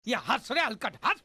ये हंस रे हलकट हंस.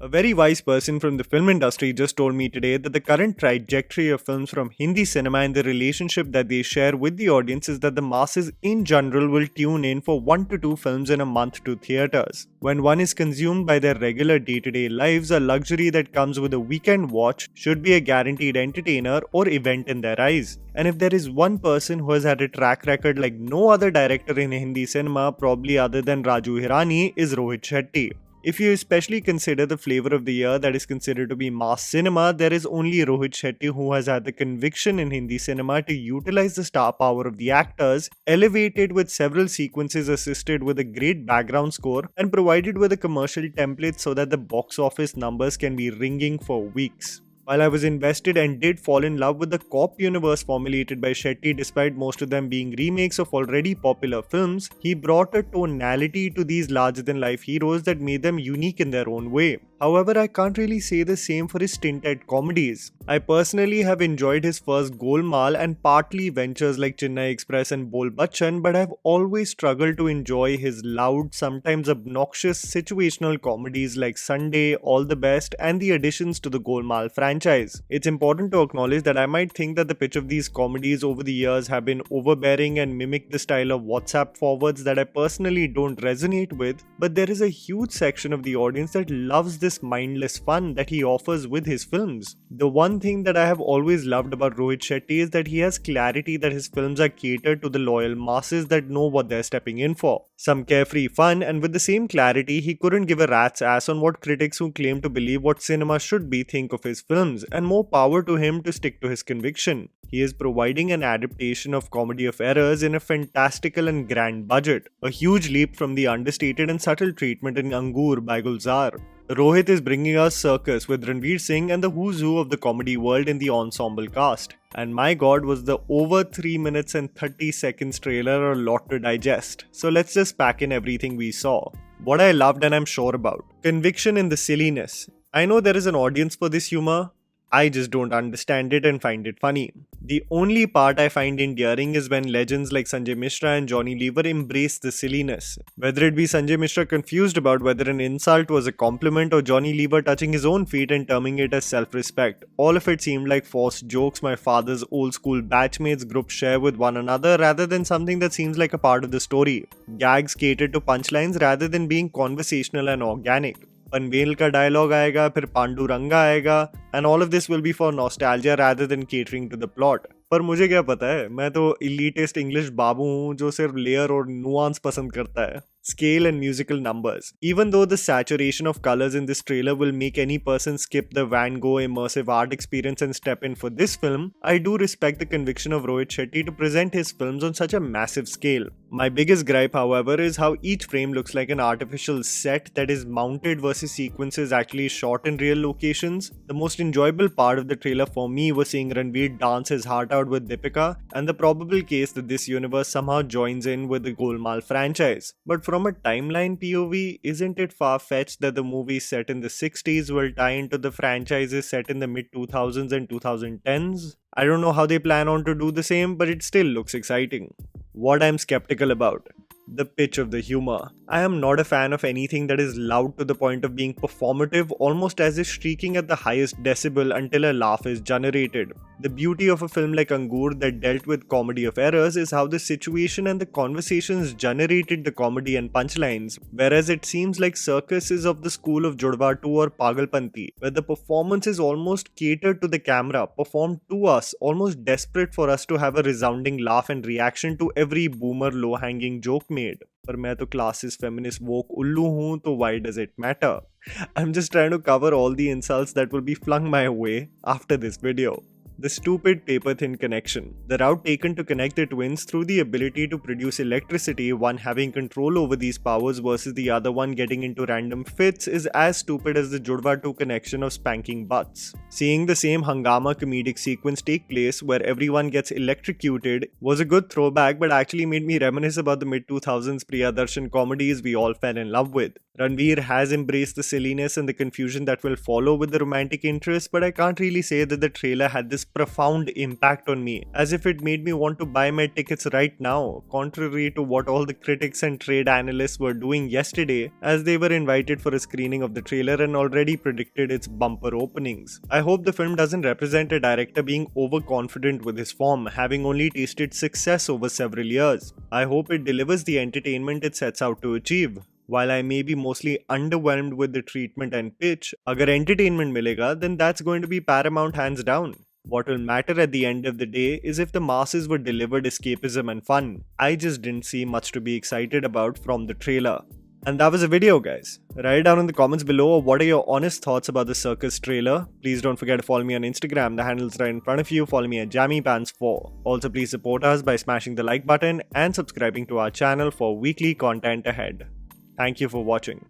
A very wise person from the film industry just told me today that the current trajectory of films from Hindi cinema and the relationship that they share with the audience is that the masses in general will tune in for 1 to 2 films in a month to theatres. When one is consumed by their regular day-to-day lives, a luxury that comes with a weekend watch should be a guaranteed entertainer or event in their eyes. And if there is one person who has had a track record like no other director in Hindi cinema, probably other than Raju Hirani, is Rohit Shetty. If you especially consider the flavor of the year that is considered to be mass cinema, there is only Rohit Shetty who has had the conviction in Hindi cinema to utilize the star power of the actors, elevated with several sequences assisted with a great background score, and provided with a commercial template so that the box office numbers can be ringing for weeks. While I was invested and did fall in love with the cop universe formulated by Shetty despite most of them being remakes of already popular films, he brought a tonality to these larger-than-life heroes that made them unique in their own way. However, I can't really say the same for his stint at comedies. I personally have enjoyed his first Golmaal and partly ventures like Chennai Express and Bol Bachchan, but I've always struggled to enjoy his loud, sometimes obnoxious situational comedies like Sunday, All the Best, and the additions to the Golmaal franchise. It's important to acknowledge that I might think that the pitch of these comedies over the years have been overbearing and mimic the style of WhatsApp forwards that I personally don't resonate with, but there is a huge section of the audience that loves this mindless fun that he offers with his films. The one thing that I have always loved about Rohit Shetty is that he has clarity that his films are catered to the loyal masses that know what they're stepping in for. Some carefree fun, and with the same clarity, he couldn't give a rat's ass on what critics who claim to believe what cinema should be think of his films, and more power to him to stick to his conviction. He is providing an adaptation of Comedy of Errors in a fantastical and grand budget, a huge leap from the understated and subtle treatment in Angur by Gulzar. Rohit is bringing us Cirkus with Ranveer Singh and the who's who of the comedy world in the ensemble cast. And my god, was the over 3 minutes and 30 seconds trailer a lot to digest. So let's just pack in everything we saw. What I loved and I'm sure about. Conviction in the silliness. I know there is an audience for this humor. I just don't understand it and find it funny. The only part I find endearing is when legends like Sanjay Mishra and Johnny Lever embrace the silliness. Whether it be Sanjay Mishra confused about whether an insult was a compliment or Johnny Lever touching his own feet and terming it as self-respect, all of it seemed like forced jokes my father's old school batchmates group share with one another rather than something that seems like a part of the story. Gags catered to punchlines rather than being conversational and organic. Panvel का dialogue आएगा, फिर पांडुरंगा आएगा, and all of this will be for nostalgia rather than catering to the plot. पर मुझे क्या पता है, मैं तो elitist English बाबू हूँ जो सिर्फ लेयर और nuance पसंद करता है. Scale and musical numbers. Even though the saturation of colors in this trailer will make any person skip the Van Gogh immersive art experience and step in for this film, I do respect the conviction of Rohit Shetty to present his films on such a massive scale. My biggest gripe, however, is how each frame looks like an artificial set that is mounted versus sequences actually shot in real locations. The most enjoyable part of the trailer for me was seeing Ranveer dance his heart out with Deepika, and the probable case that this universe somehow joins in with the Golmaal franchise. But from a timeline POV, isn't it far-fetched that the movies set in the 60s will tie into the franchises set in the mid-2000s and 2010s? I don't know how they plan on to do the same, but it still looks exciting. What I'm skeptical about. The pitch of the humor. I am not a fan of anything that is loud to the point of being performative, almost as if shrieking at the highest decibel until a laugh is generated. The beauty of a film like Angur that dealt with comedy of errors is how the situation and the conversations generated the comedy and punchlines, whereas it seems like Circus is of the school of Jodhwa 2 or Pagalpanti, where the performance is almost catered to the camera, performed to us, almost desperate for us to have a resounding laugh and reaction to every boomer low-hanging joke made. पर मैं तो classes feminist वोक उल्लू हूँ, तो why does it matter? I'm just trying to cover all the insults that will be flung my way after this video. The stupid paper-thin connection. The route taken to connect the twins through the ability to produce electricity, one having control over these powers versus the other one getting into random fits, is as stupid as the Judwa 2 connection of spanking butts. Seeing the same Hangama comedic sequence take place where everyone gets electrocuted was a good throwback, but actually made me reminisce about the mid-2000s Priyadarshan comedies we all fell in love with. Ranveer has embraced the silliness and the confusion that will follow with the romantic interest, but I can't really say that the trailer had this profound impact on me, as if it made me want to buy my tickets right now, contrary to what all the critics and trade analysts were doing yesterday, as they were invited for a screening of the trailer and already predicted its bumper openings. I hope the film doesn't represent a director being overconfident with his form, having only tasted success over several years. I hope it delivers the entertainment it sets out to achieve. While I may be mostly underwhelmed with the treatment and pitch, agar entertainment milega, then that's going to be paramount hands down. What will matter at the end of the day is if the masses were delivered escapism and fun. I just didn't see much to be excited about from the trailer. And that was the video, guys. Write down in the comments below what are your honest thoughts about the Cirkus trailer. Please don't forget to follow me on Instagram, the handle's right in front of you. Follow me at JammyPants4. Also, please support us by smashing the like button and subscribing to our channel for weekly content ahead. Thank you for watching.